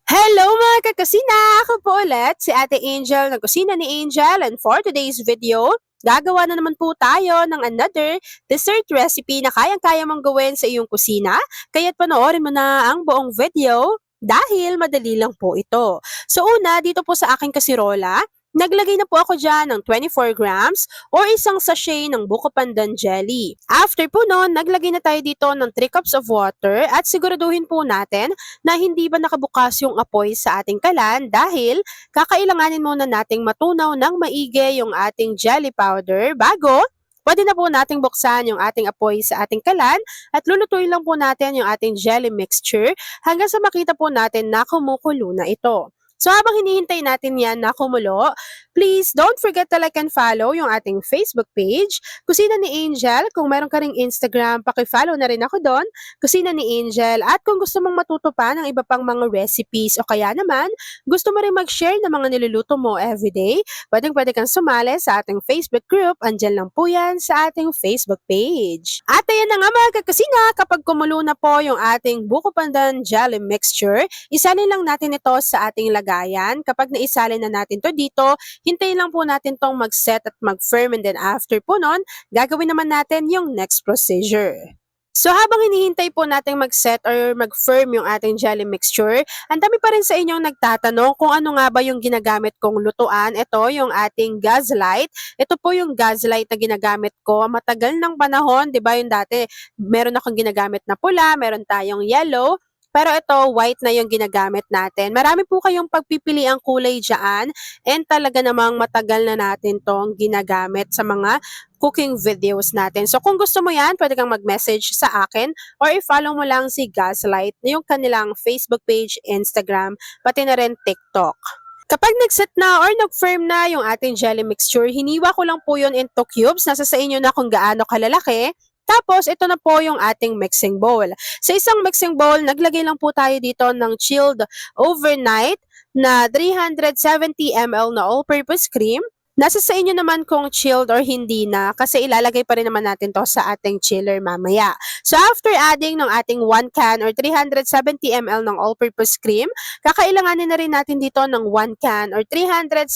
Hello mga kakusina! Ako po ulit si Ate Angel ng Kusina ni Angel, and for today's video, gagawa na naman po tayo ng another dessert recipe na kayang-kaya mong gawin sa iyong kusina. Kaya't panoorin mo na ang buong video dahil madali lang po ito. So una, dito po sa aking kasirola, naglagay na po ako dyan ng 24 grams or isang sachet ng buko pandan jelly. After po noon, naglagay na tayo dito ng 3 cups of water at siguraduhin po natin na hindi ba nakabukas yung apoy sa ating kalan dahil kakailanganin muna nating matunaw ng maigi yung ating jelly powder bago pwede na po nating buksan yung ating apoy sa ating kalan at lulutuin lang po natin yung ating jelly mixture hanggang sa makita po natin na kumukulo na ito. So habang hinihintay natin yan na kumulo, please don't forget to like and follow yung ating Facebook page, Kusina ni Angel. Kung meron ka ring Instagram, paki-follow na rin ako doon, Kusina ni Angel. At kung gusto mong matuto pa ng iba pang mga recipes o kaya naman, gusto mo rin mag-share ng mga niluluto mo everyday, pwede kang sumali sa ating Facebook group. Andyan lang po yan sa ating Facebook page. At ayan na nga mga kakusina, kapag kumulo na po yung ating buko pandan jelly mixture, isalin lang natin ito sa ating lagayan. Kapag naisalin na natin to dito, hintayin lang po natin tong mag-set at mag-firm, and then after po nun, gagawin naman natin yung next procedure. So habang hinihintay po natin mag-set or mag-firm yung ating jelly mixture, ang dami pa rin sa inyong nagtatanong kung ano nga ba yung ginagamit kong lutuan. Ito yung ating gas light. Ito po yung gas light na ginagamit ko. Matagal ng panahon, di ba yung dati, meron akong ginagamit na pula, meron tayong yellow, pero ito, white na yung ginagamit natin. Marami po kayong pagpipili ang kulay dyan, and talaga namang matagal na natin tong ginagamit sa mga cooking videos natin. So kung gusto mo yan, pwede kang mag-message sa akin or i-follow mo lang si Gaslight, yung kanilang Facebook page, Instagram, pati na rin TikTok. Kapag nag-set na or nag-firm na yung ating jelly mixture, hiniwa ko lang po yun into cubes. Nasa sa inyo na kung gaano kalalaki. Tapos, ito na po yung ating mixing bowl. Sa isang mixing bowl, naglagay lang po tayo dito ng chilled overnight na 370 ml na all-purpose cream. Nasa sa inyo naman kung chilled or hindi na kasi ilalagay pa rin naman natin to sa ating chiller mamaya. So after adding ng ating 1 can or 370 ml ng all-purpose cream, kakailanganin na rin natin dito ng 1 can or 370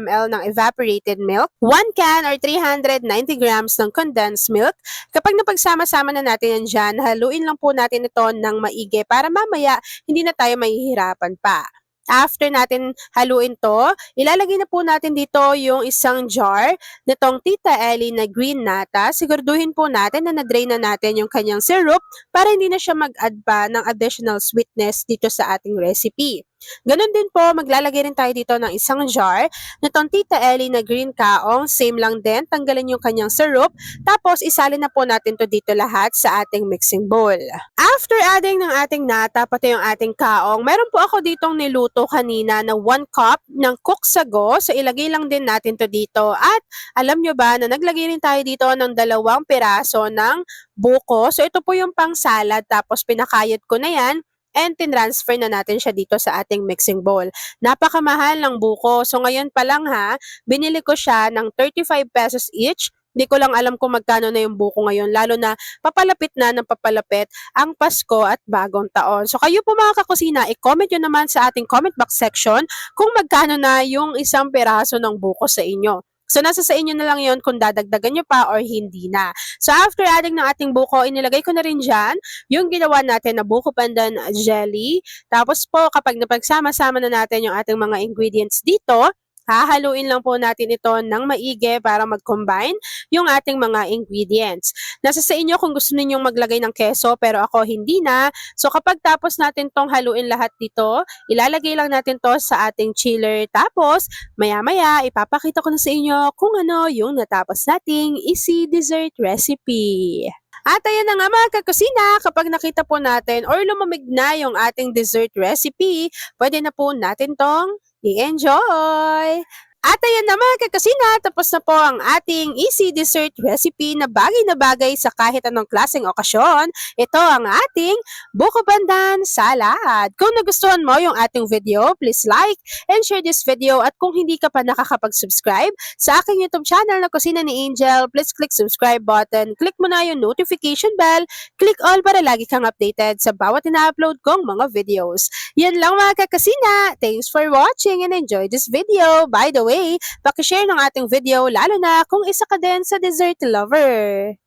ml ng evaporated milk, 1 can or 390 grams ng condensed milk. Kapag napagsama-sama na natin yan dyan, haluin lang po natin ito ng maigi para mamaya hindi na tayo mahihirapan pa. After natin haluin to, ilalagay na po natin dito yung isang jar nitong Tita Ellie na green nata. Siguraduhin po natin na na-drain na natin yung kanyang syrup para hindi na siya mag-add pa ng additional sweetness dito sa ating recipe. Ganon din po, maglalagay rin tayo dito ng isang jar nitong Tita Ellie na green kaong. Same lang din, tanggalin yung kanyang syrup. Tapos, isalin na po natin to dito lahat sa ating mixing bowl. After adding ng ating nata, pati yung ating kaong, meron po ako ditong niluto kanina na 1 cup ng cook sago. So, ilagay lang din natin to dito. At alam nyo ba na naglagay rin tayo dito ng 2 piraso ng buko. So, ito po yung pang salad. Tapos, pinakayat ko na yan and tinransfer na natin siya dito sa ating mixing bowl. Napakamahal ng buko. So ngayon pa lang ha, binili ko siya ng 35 pesos each. Hindi ko lang alam kung magkano na yung buko ngayon, lalo na papalapit na ng papalapit ang Pasko at Bagong Taon. So kayo po mga kakusina, i-comment nyo naman sa ating comment box section kung magkano na yung isang piraso ng buko sa inyo. So, nasa sa inyo na lang yon kung dadagdagan nyo pa or hindi na. So, after adding ng ating buko, inilagay ko na rin dyan yung ginawa natin na buko pandan jelly. Tapos po, kapag napagsama-sama na natin yung ating mga ingredients dito, hahaluin lang po natin ito ng maigi para mag-combine yung ating mga ingredients. Nasa sa inyo kung gusto ninyong maglagay ng keso pero ako hindi na. So kapag tapos natin tong haluin lahat dito, ilalagay lang natin to sa ating chiller. Tapos maya-maya ipapakita ko na sa inyo kung ano yung natapos nating easy dessert recipe. At ayan na nga mga kakusina, kapag nakita po natin or lumamig na yung ating dessert recipe, pwede na po natin tong i-enjoy! At ayan na mga kakasina, tapos na po ang ating easy dessert recipe na bagay sa kahit anong klaseng okasyon. Ito ang ating buko pandan salad. Kung nagustuhan mo yung ating video, please like and share this video. At kung hindi ka pa nakakapag-subscribe sa aking YouTube channel na Kusina ni Angel, please click subscribe button. Click mo na yung notification bell. Click all para lagi kang updated sa bawat ina-upload kong mga videos. Yan lang mga kakasina. Thanks for watching and enjoy this video. By the way, pakishare ng ating video lalo na kung isa ka din sa dessert lover.